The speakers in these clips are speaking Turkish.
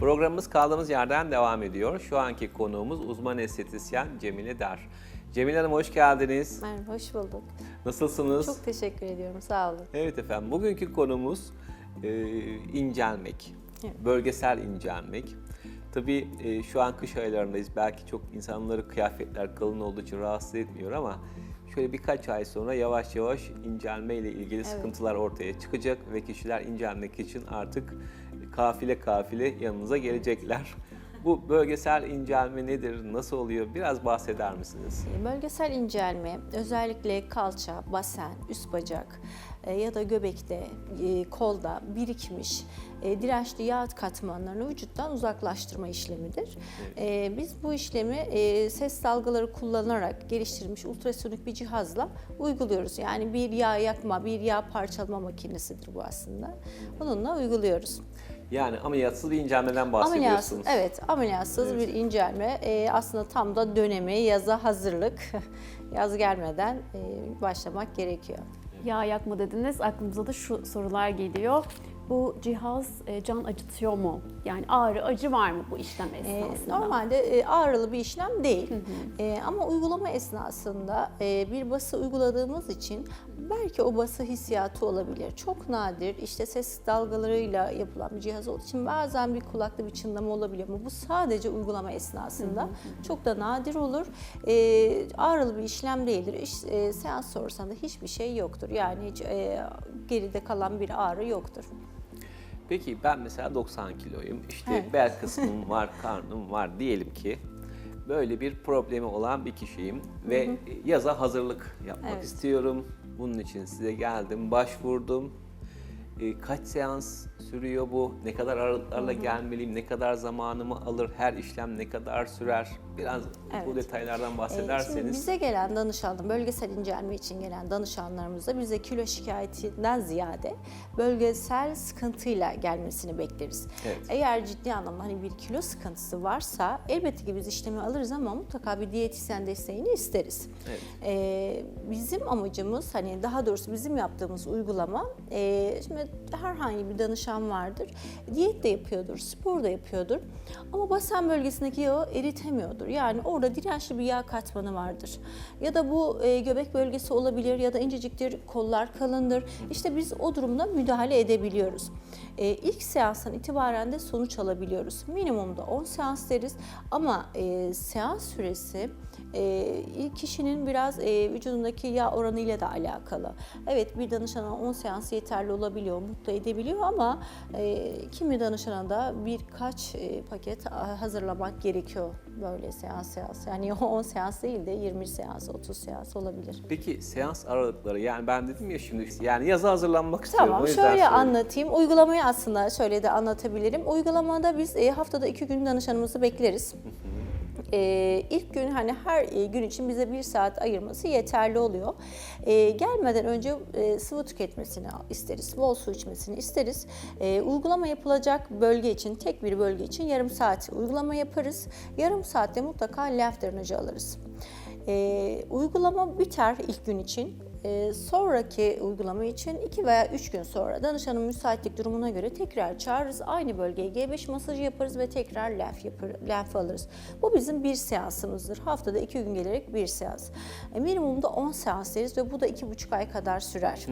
Programımız kaldığımız yerden devam ediyor. Şu anki konuğumuz uzman estetisyen Cemile Dar. Cemile Hanım hoş geldiniz. Merhaba, hoş bulduk. Nasılsınız? Çok teşekkür ediyorum, sağ olun. Evet efendim, bugünkü konumuz incelmek, Evet. bölgesel incelmek. Tabii şu an kış aylarındayız, belki çok insanları kıyafetler kalın olduğu için rahatsız etmiyor ama şöyle birkaç ay sonra yavaş yavaş incelme ile ilgili sıkıntılar ortaya çıkacak ve kişiler incelmek için artık kafile kafile yanınıza gelecekler. Bu bölgesel incelme nedir, nasıl oluyor? Biraz bahseder misiniz? Bölgesel incelme özellikle kalça, basen, üst bacak ya da göbekte, kolda birikmiş dirençli yağ katmanlarını vücuttan uzaklaştırma işlemidir. Biz bu işlemi ses dalgaları kullanarak geliştirilmiş ultrasonik bir cihazla uyguluyoruz. Yani bir yağ yakma, bir yağ parçalama makinesidir bu aslında. Bununla uyguluyoruz. Yani ameliyatsız bir incelmeden bahsediyorsunuz. Ameliyatsız bir incelme. Aslında tam da dönemi, yaza hazırlık. Yaz gelmeden başlamak gerekiyor. Yağ yakma dediniz, aklımıza da şu sorular geliyor. Bu cihaz can acıtıyor mu? Yani ağrı, acı var mı bu işlem esnasında? Normalde ağrılı bir işlem değil. Ama uygulama esnasında bir bası uyguladığımız için belki o bası hissiyatı olabilir. Çok nadir, işte ses dalgalarıyla yapılan bir cihaz olduğu için bazen bir kulakta bir çınlama olabiliyor ama bu sadece uygulama esnasında çok da nadir olur. Ağrılı bir işlem değildir. Seans sonrasında hiçbir şey yoktur. Yani hiç geride kalan bir ağrı yoktur. Peki ben mesela 90 kiloyum, işte Evet. bel kısmım var, karnım var diyelim ki böyle bir problemi olan bir kişiyim ve yaza hazırlık yapmak Evet. istiyorum. Bunun için size geldim, başvurdum. Kaç seans sürüyor bu? Ne kadar aralıklarla gelmeliyim? Ne kadar zamanımı alır? Her işlem ne kadar sürer? Biraz bu detaylardan bahsederseniz. Şimdi bize gelen danışanlar, bölgesel incelme için gelen danışanlarımızda bize kilo şikayetinden ziyade bölgesel sıkıntıyla gelmesini bekleriz. Evet. Eğer ciddi anlamda hani bir kilo sıkıntısı varsa elbette ki biz işlemi alırız ama mutlaka bir diyetisyen desteğini isteriz. Evet. Bizim amacımız, hani daha doğrusu bizim yaptığımız uygulama, şimdi herhangi bir danışan vardır, diyet de yapıyordur, spor da yapıyordur ama basen bölgesindeki yağı eritemiyordur. Yani orada dirençli bir yağ katmanı vardır. Ya da bu göbek bölgesi olabilir ya da inceciktir, kollar kalındır. İşte biz o durumda müdahale edebiliyoruz. İlk seanstan itibaren de sonuç alabiliyoruz. Minimumda 10 seans deriz ama seans süresi kişinin biraz vücudundaki yağ oranı ile de alakalı. Evet, bir danışana 10 seans yeterli olabiliyor, mutlu edebiliyor ama kimi danışana da birkaç paket hazırlamak gerekiyor böyle seans. Yani 10 seans değil de 20 seans, 30 seans olabilir. Peki seans aralıkları, yani ben dedim ya şimdi yani yaza hazırlanmak istiyorum. Tamam, o yüzden şöyle söylüyorum. anlatayım. Uygulamayı aslında şöyle de anlatabilirim. Uygulamada biz haftada 2 gün danışanımızı bekleriz. İlk gün hani her gün için bize 1 saat ayırması yeterli oluyor. Gelmeden önce sıvı tüketmesini isteriz, bol su içmesini isteriz. Uygulama yapılacak bölge için, tek bir bölge için yarım saat uygulama yaparız. Yarım saatte mutlaka lenf drenajı alırız. Uygulama biter ilk gün için. Sonraki uygulama için 2 veya 3 gün sonra danışanın müsaitlik durumuna göre tekrar çağırırız. Aynı bölgeye G5 masajı yaparız ve tekrar lenf alırız. Bu bizim bir seansımızdır. Haftada 2 gün gelerek bir seans. Minimumda 10 seans deriz ve bu da 2,5 ay kadar sürer.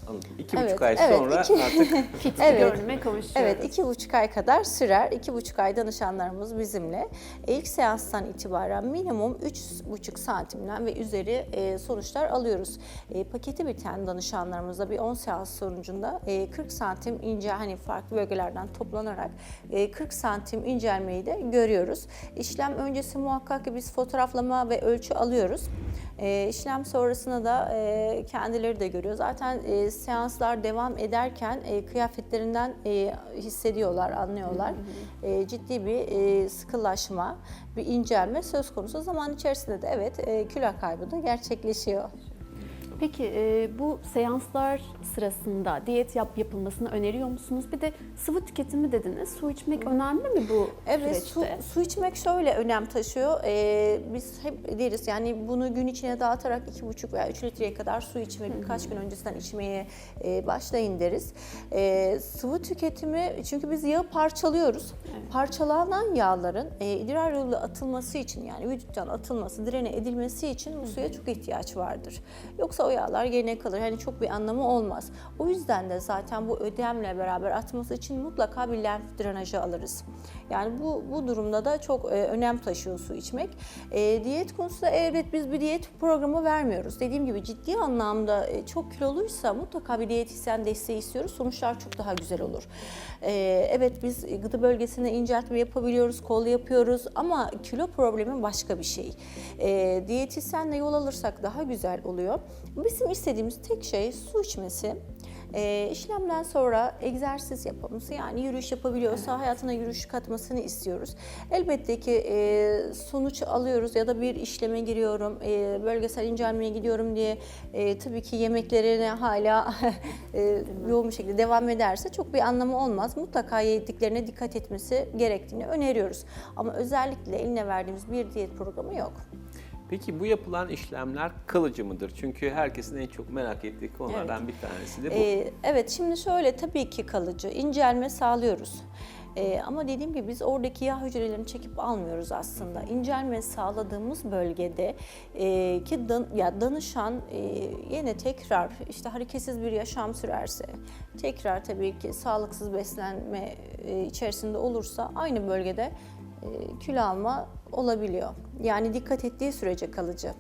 Anladım. 2,5 ay sonra artık Fit bir görünüme kavuşuyoruz. Evet, 2,5 ay kadar sürer. 2,5 ay danışanlarımız bizimle. İlk seanstan itibaren minimum 3,5 santimden ve üzeri sonuçlar alıyoruz. Paketi biten danışanlarımızda bir 10 seans sonucunda 40 santim ince, hani farklı bölgelerden toplanarak 40 santim incelmeyi de görüyoruz. İşlem öncesi muhakkak ki biz fotoğraflama ve ölçü alıyoruz. İşlem sonrasında da kendileri de görüyor. Zaten seanslar devam ederken kıyafetlerinden hissediyorlar, anlıyorlar. Ciddi bir sıkılaşma, bir incelme söz konusu. Zaman içerisinde de evet kilo kaybı da gerçekleşiyor. Peki bu seanslar sırasında diyet yapılmasını öneriyor musunuz? Bir de sıvı tüketimi dediniz. Su içmek önemli mi bu Evet, süreçte? su içmek şöyle önem taşıyor. Biz hep deriz yani bunu gün içine dağıtarak 2,5 veya 3 litreye kadar su içmeyi birkaç gün öncesinden içmeye başlayın deriz. Sıvı tüketimi, çünkü biz yağı parçalıyoruz. Evet. Parçalanan yağların idrar yoluyla atılması için, yani vücuttan atılması, drene edilmesi için bu suya çok ihtiyaç vardır. Yoksa o yağlar gene kalır. Hani çok bir anlamı olmaz. O yüzden de zaten bu ödemle beraber atması için mutlaka bir lenf drenajı alırız. Yani bu durumda da çok önem taşıyor su içmek. Diyet konusunda evet, biz bir diyet programı vermiyoruz. Dediğim gibi ciddi anlamda çok kiloluysa mutlaka bir diyetisyen desteği istiyoruz. Sonuçlar çok daha güzel olur. Evet, biz gıda bölgesinde inceltme yapabiliyoruz, kol yapıyoruz ama kilo problemi başka bir şey. Diyetisyenle yol alırsak daha güzel oluyor. Bizim istediğimiz tek şey su içmesi. İşlemden sonra egzersiz yapması, yani yürüyüş yapabiliyorsa hayatına yürüyüş katmasını istiyoruz. Elbette ki sonuç alıyoruz ya da bir işleme giriyorum, bölgesel incelmeye gidiyorum diye tabii ki yemeklerine hala yoğun bir şekilde devam ederse çok bir anlamı olmaz. Mutlaka yediklerine dikkat etmesi gerektiğini öneriyoruz. Ama özellikle eline verdiğimiz bir diyet programı yok. Peki bu yapılan işlemler kalıcı mıdır? Çünkü herkesin en çok merak ettiği konulardan bir tanesi de bu. Evet, şimdi şöyle, tabii ki kalıcı incelme sağlıyoruz. Ama dediğim gibi biz oradaki yağ hücrelerini çekip almıyoruz aslında. İncelme sağladığımız bölgede danışan yine tekrar işte hareketsiz bir yaşam sürerse, tekrar tabii ki sağlıksız beslenme içerisinde olursa aynı bölgede kilo alma olabiliyor. Yani dikkat ettiği sürece kalıcı.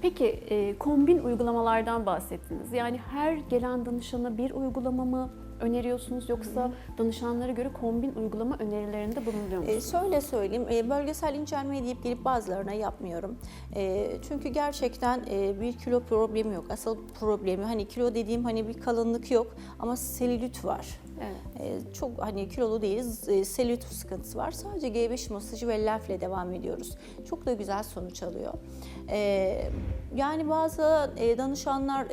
Peki kombin uygulamalardan bahsettiniz. Yani her gelen danışana bir uygulama mı öneriyorsunuz, yoksa danışanlara göre kombin uygulama önerilerinde bulunuyor musunuz? Şöyle söyleyeyim, bölgesel incelme deyip gelip bazılarına yapmıyorum. Çünkü gerçekten bir kilo problemi yok. Asıl problemi, hani kilo dediğim hani bir kalınlık yok ama selülit var. Evet. Çok hani kilolu değiliz, selülit sıkıntısı var. Sadece G5 masajı ve lenfle devam ediyoruz. Çok da güzel sonuç alıyor. Yani bazı danışanlar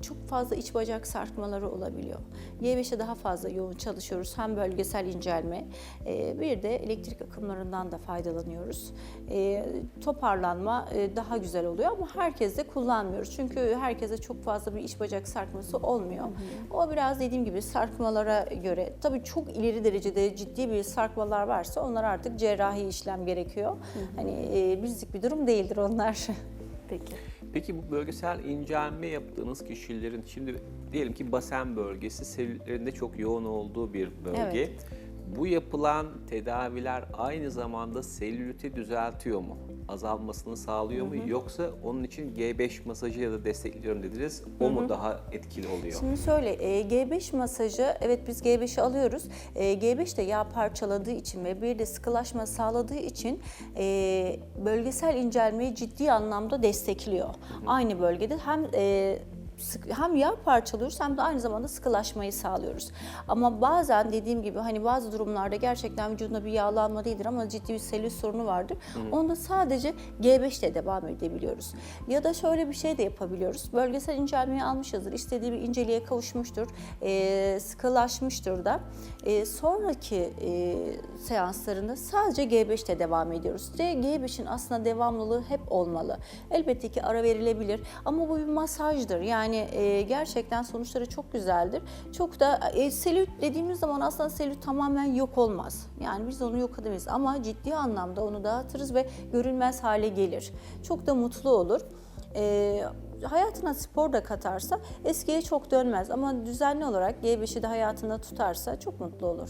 çok fazla iç bacak sarkmaları olabiliyor. G5'e daha fazla yoğun çalışıyoruz. Hem bölgesel incelme, bir de elektrik akımlarından da faydalanıyoruz. Toparlanma daha güzel oluyor ama herkes de kullanmıyoruz. Çünkü herkese çok fazla bir iç bacak sarkması olmuyor. O biraz dediğim gibi sarkmalara göre. Tabii çok ileri derecede ciddi bir sarkmalar varsa onlar artık cerrahi işlem gerekiyor. Hani bizlik bir durum değildir onlar. Peki. Peki bu bölgesel incelme yaptığınız kişilerin, şimdi diyelim ki basen bölgesi selülitlerinde çok yoğun olduğu bir bölge. Evet. Bu yapılan tedaviler aynı zamanda selüliti düzeltiyor mu? Azalmasını sağlıyor mu? Yoksa onun için G5 masajı ya da destekliyorum dediniz, o mu daha etkili oluyor? Şimdi şöyle, G5 masajı, evet biz G5'i alıyoruz. G5 de yağ parçaladığı için ve bir de sıkılaşma sağladığı için bölgesel incelmeyi ciddi anlamda destekliyor. Aynı bölgede hem yağ parçalıyoruz hem de aynı zamanda sıkılaşmayı sağlıyoruz. Ama bazen dediğim gibi hani bazı durumlarda gerçekten vücudunda bir yağlanma değildir ama ciddi bir selülit sorunu vardır. Onda sadece G5 ile devam edebiliyoruz. Ya da şöyle bir şey de yapabiliyoruz. Bölgesel incelmeyi almışızdır, istediği bir inceliğe kavuşmuştur, sıkılaşmıştır da. Sonraki seanslarında sadece G5 ile devam ediyoruz. G5'in aslında devamlılığı hep olmalı. Elbette ki ara verilebilir ama bu bir masajdır. Yani gerçekten sonuçları çok güzeldir. Çok da selülit dediğimiz zaman aslında selülit tamamen yok olmaz. Yani biz onu yok edemeyiz ama ciddi anlamda onu dağıtırız ve görünmez hale gelir. Çok da mutlu olur. Hayatına spor da katarsa eskiye çok dönmez ama düzenli olarak G5'i de hayatında tutarsa çok mutlu olur.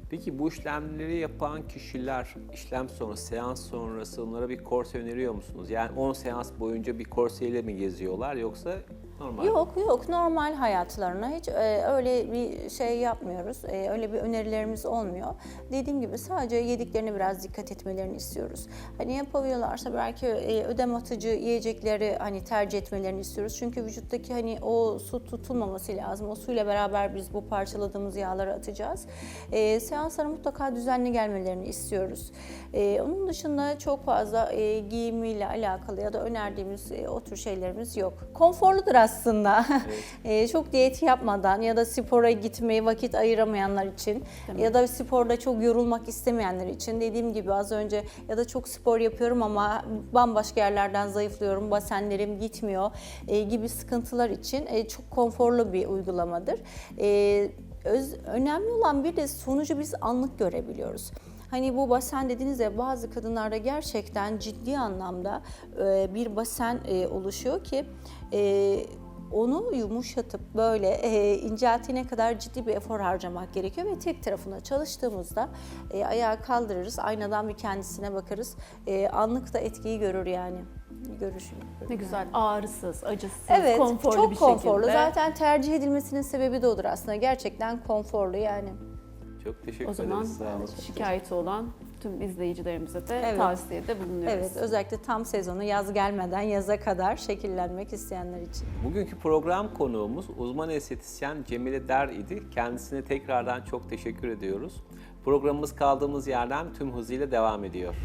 Peki bu işlemleri yapan kişiler işlem sonrası, seans sonrası onlara bir korse öneriyor musunuz? Yani 10 seans boyunca bir korseyle mi geziyorlar yoksa Normal. Yok normal hayatlarına hiç öyle bir şey yapmıyoruz. Öyle bir önerilerimiz olmuyor. Dediğim gibi sadece yediklerine biraz dikkat etmelerini istiyoruz. Hani yapabiliyorlarsa belki ödem atıcı yiyecekleri hani tercih etmelerini istiyoruz. Çünkü vücuttaki hani o su tutulmaması lazım. O suyla beraber biz bu parçaladığımız yağları atacağız. Seanslara mutlaka düzenli gelmelerini istiyoruz. Onun dışında çok fazla giyimiyle alakalı ya da önerdiğimiz o tür şeylerimiz yok. Konforludur aslında. Çok diyet yapmadan ya da spora gitmeyi vakit ayıramayanlar için ya da sporda çok yorulmak istemeyenler için dediğim gibi az önce ya da çok spor yapıyorum ama bambaşka yerlerden zayıflıyorum, basenlerim gitmiyor gibi sıkıntılar için çok konforlu bir uygulamadır. Önemli olan bir de sonucu biz anlık görebiliyoruz. Hani bu basen dediğiniz ya bazı kadınlarda gerçekten ciddi anlamda bir basen oluşuyor ki onu yumuşatıp böyle inceltene kadar ciddi bir efor harcamak gerekiyor ve tek tarafına çalıştığımızda ayağı kaldırırız, aynadan bir kendisine bakarız, anlık da etkiyi görür yani. Görüşüm. Ne güzel, ağrısız, acısız, Evet, konforlu çok bir konforlu. şekilde. Zaten tercih edilmesinin sebebi de odur aslında. Gerçekten konforlu yani. Çok teşekkür O zaman ederiz. Sağ olun. şikayeti olan tüm izleyicilerimize de Evet. tavsiyede bulunuyoruz. Evet, özellikle tam sezonu yaz gelmeden yaza kadar şekillenmek isteyenler için. Bugünkü program konuğumuz uzman estetisyen Cemile Der idi. Kendisine tekrardan çok teşekkür ediyoruz. Programımız kaldığımız yerden tüm hızıyla devam ediyor.